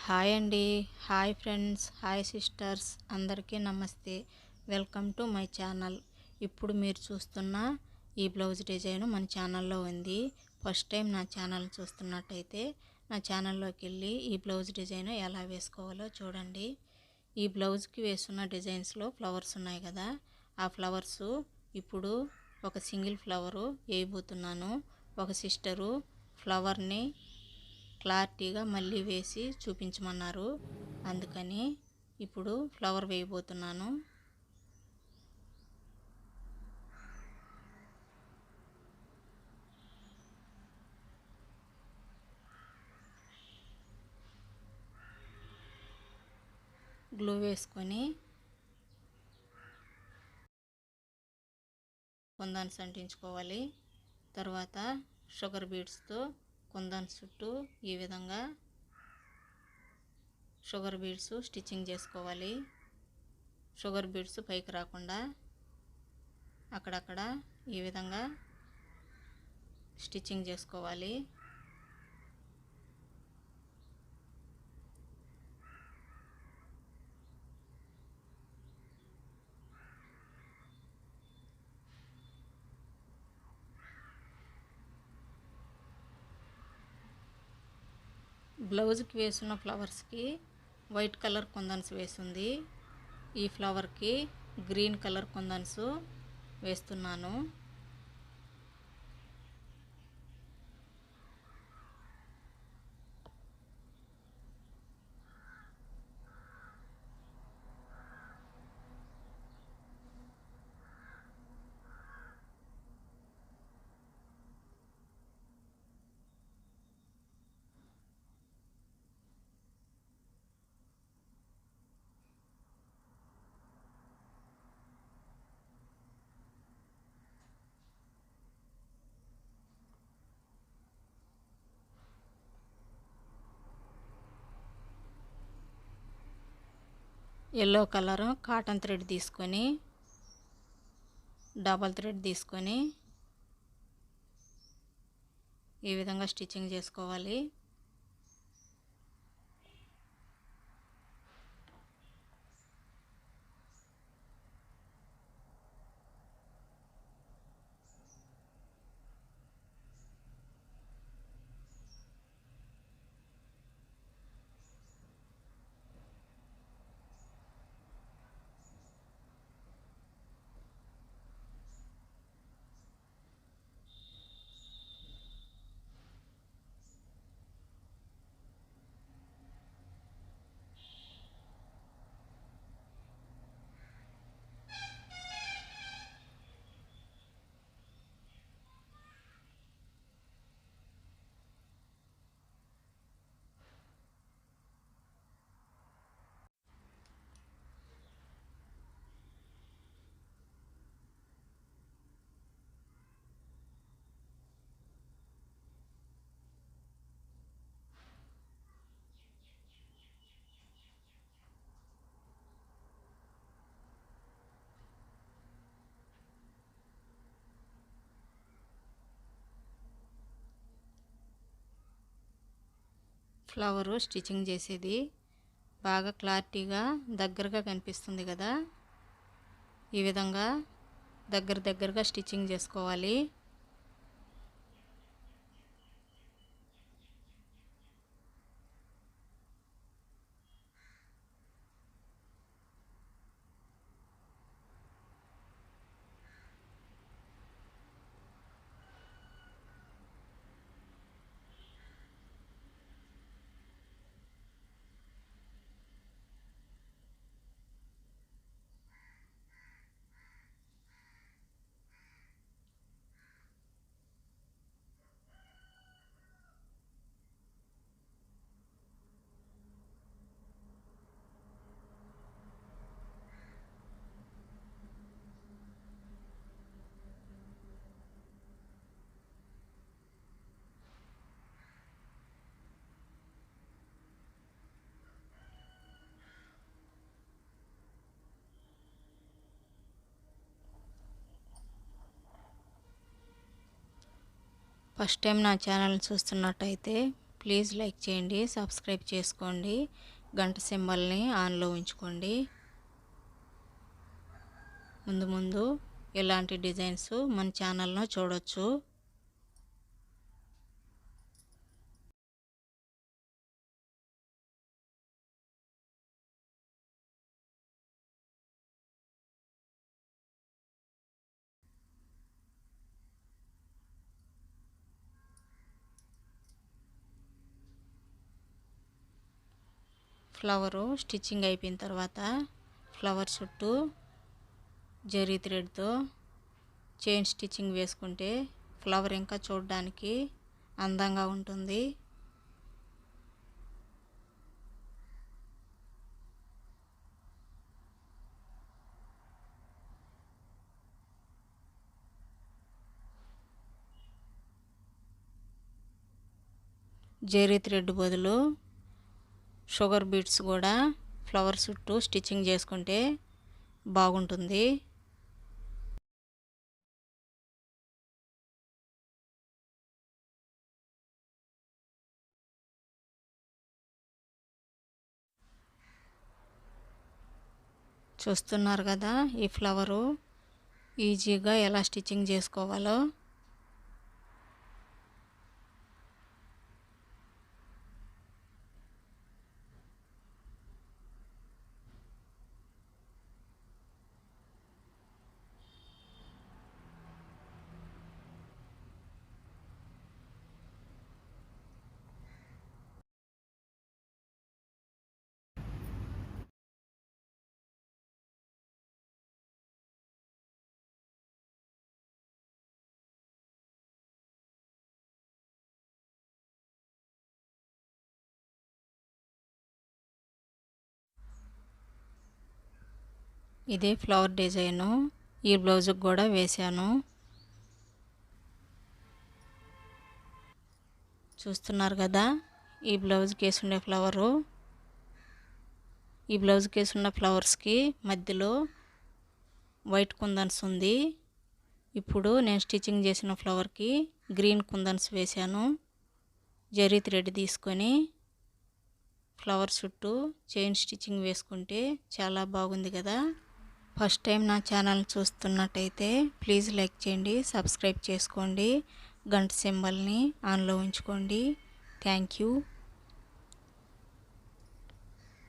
Hi అండి. Hi friends, hi sisters, అందరికీ నమస్తే. Welcome to my channel. ఇప్పుడు మీరు చూస్తున్న ఈ బ్లౌజ్ డిజైన్ మన ఛానల్లో ఉంది. ఫస్ట్ టైం నా ఛానల్ చూస్తున్నట్టయితే నా ఛానల్లోకి వెళ్ళి ఈ బ్లౌజ్ డిజైన్ ఎలా వేసుకోవాలో చూడండి. ఈ బ్లౌజ్కి వేస్తున్న డిజైన్స్లో ఫ్లవర్స్ ఉన్నాయి కదా, ఆ ఫ్లవర్స్ ఇప్పుడు ఒక సింగిల్ ఫ్లవరు వేయబోతున్నాను. ఒక సిస్టరు ఫ్లవర్ని క్లారిటీగా మళ్ళీ వేసి చూపించమన్నారు, అందుకని ఇప్పుడు ఫ్లవర్ వేయబోతున్నాను. గ్లూ వేసుకొని కుందన్స్ అంటించుకోవాలి. తర్వాత షుగర్ బీడ్స్తో కుందన్స్ చుట్టూ ఈ విధంగా షుగర్ బీడ్స్ స్టిచ్చింగ్ చేసుకోవాలి. షుగర్ బీడ్స్ పైకి రాకుండా అక్కడక్కడ ఈ విధంగా స్టిచ్చింగ్ చేసుకోవాలి. బ్లౌజ్కి వేసిన ఫ్లవర్స్కి వైట్ కలర్ కుందన్స్ వేసింది. ఈ ఫ్లవర్కి గ్రీన్ కలర్ కుందన్స్ వేస్తున్నాను. ఎల్లో కలర్ కాటన్ థ్రెడ్ తీసుకొని డబల్ థ్రెడ్ తీసుకొని ఈ విధంగా స్టిచ్చింగ్ చేసుకోవాలి. ఫ్లవరు స్టిచ్చింగ్ చేసేది బాగా క్లారిటీగా దగ్గరగా కనిపిస్తుంది కదా, ఈ విధంగా దగ్గరగా స్టిచ్చింగ్ చేసుకోవాలి. ఫస్ట్ టైం నా ఛానల్ చూస్తున్నట్టయితే ప్లీజ్ లైక్ చేయండి, సబ్స్క్రైబ్ చేసుకోండి, గంట సింబల్ని ఆన్లో ఉంచుకోండి. ముందు ముందు ఇలాంటి డిజైన్స్ మన ఛానల్లో చూడొచ్చు. ఫ్లవరు స్టిచ్చింగ్ అయిపోయిన తర్వాత ఫ్లవర్ చుట్టూ జరీ థ్రెడ్తో చైన్ స్టిచ్చింగ్ వేసుకుంటే ఫ్లవర్ ఇంకా చూడడానికి అందంగా ఉంటుంది. జరీ థ్రెడ్ బదులు షుగర్ బీడ్స్ కూడా ఫ్లవర్ చుట్టూ స్టిచ్చింగ్ చేసుకుంటే బాగుంటుంది. చూస్తున్నారు కదా ఈ ఫ్లవరు ఈజీగా ఎలా స్టిచ్చింగ్ చేసుకోవాలో. ఇదే ఫ్లవర్ డిజైను ఈ బ్లౌజ్కి కూడా వేశాను. చూస్తున్నారు కదా ఈ బ్లౌజ్కి వేసుండే ఫ్లవరు. ఈ బ్లౌజ్కి వేసున్న ఫ్లవర్స్కి మధ్యలో వైట్ కుందన్స్ ఉంది. ఇప్పుడు నేను స్టిచ్చింగ్ చేసిన ఫ్లవర్కి గ్రీన్ కుందన్స్ వేశాను. జరీ థ్రెడ్ తీసుకొని ఫ్లవర్ చుట్టూ చైన్ స్టిచ్చింగ్ వేసుకుంటే చాలా బాగుంది కదా. ఫస్ట్ టైం నా ఛానల్ చూస్తున్నట్టయితే ప్లీజ్ లైక్ చేయండి, సబ్స్క్రైబ్ చేసుకోండి, గంట సింబల్ని ఆన్లో ఉంచుకోండి. Thank you.